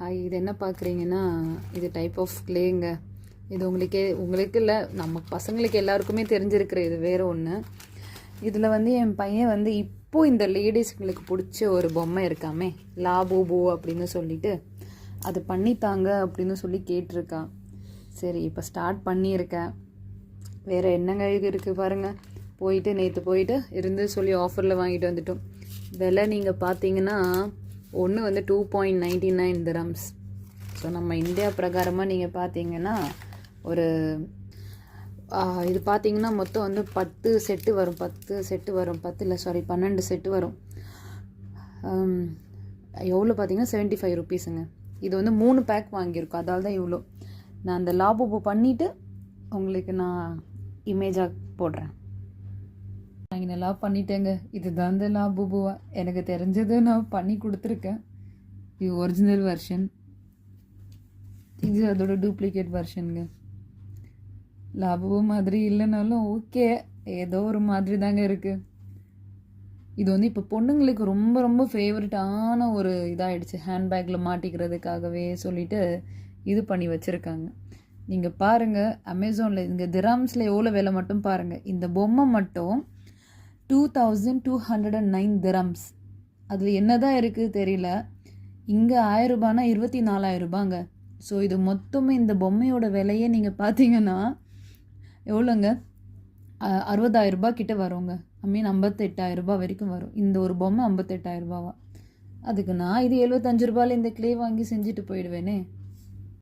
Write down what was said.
Hi, இது என்ன பார்க்குறீங்கன்னா, இது டைப் ஆஃப் கிளேங்க. இது உங்களுக்கு இல்லை, நம்ம பசங்களுக்கு எல்லாருக்குமே தெரிஞ்சிருக்கிற இது வேறு ஒன்று. இதில் என் பையன் இப்போது இந்த லேடிஸுங்களுக்கு பிடிச்ச ஒரு பொம்மை இருக்காமே, லாபூபூ அப்படின்னு சொல்லிட்டு அது பண்ணித்தாங்க அப்படின்னு சொல்லி கேட்டிருக்கான். சரி, இப்போ ஸ்டார்ட் பண்ணியிருக்கேன். வேறு என்னங்க இது இருக்குது பாருங்கள். நேற்று போயிட்டு இருந்து சொல்லி ஆஃபரில் வாங்கிட்டு வந்துட்டோம். விலை நீங்கள் பார்த்தீங்கன்னா ஒன்று 2.99 dirhams. ஸோ நம்ம இந்தியா பிரகாரமாக நீங்கள் பார்த்தீங்கன்னா ஒரு இது பார்த்தீங்கன்னா மொத்தம் 10 செட்டு வரும். 10 இல்லை 12 செட்டு வரும். எவ்வளோ பார்த்தீங்கன்னா 75 rupeesங்க. இது 3 பேக் வாங்கியிருக்கோம், அதால் தான் இவ்வளோ. நான் அந்த லாபூபூ பண்ணிவிட்டு உங்களுக்கு நான் இமேஜாக போடுறேன். நான் நல்லா பண்ணிட்டேங்க. இதுதான் இந்த லாபூபூவா எனக்கு தெரிஞ்சது நான் பண்ணி கொடுத்துருக்கேன். இது ஒரிஜினல் வெர்ஷன், இது அதோட டூப்ளிகேட் வெர்ஷனுங்க. லாபூபூ மாதிரி இல்லைனாலும் ஓகே, ஏதோ ஒரு மாதிரி தாங்க இருக்குது. இது இப்போ பொண்ணுங்களுக்கு ரொம்ப ரொம்ப ஃபேவரட்டான ஒரு இதாகிடுச்சு. ஹேண்ட்பேக்கில் மாட்டிக்கிறதுக்காகவே சொல்லிட்டு இது பண்ணி வச்சுருக்காங்க. நீங்கள் பாருங்கள், அமேசானில் இங்கே திராம்ஸில் எவ்வளோ விலை மட்டும் பாருங்கள். இந்த பொம்மை மட்டும் 2209 dirhams. அதில் என்ன தான் இருக்குது தெரியல. இங்கே 1000 ரூபானா 24,000 ரூபாங்க. ஸோ இது மொத்தமே இந்த பொம்மையோட விலையே நீங்கள் பார்த்தீங்கன்னா எவ்வளோங்க, 60,000 ரூபா கிட்ட வருங்க. 58,000 ரூபா வரைக்கும் வரும். இந்த ஒரு பொம்மை 58,000 ரூபாவா? அதுக்கு நான் இது 75 ரூபாயில் இந்த கிளே வாங்கி செஞ்சுட்டு போயிடுவேனே.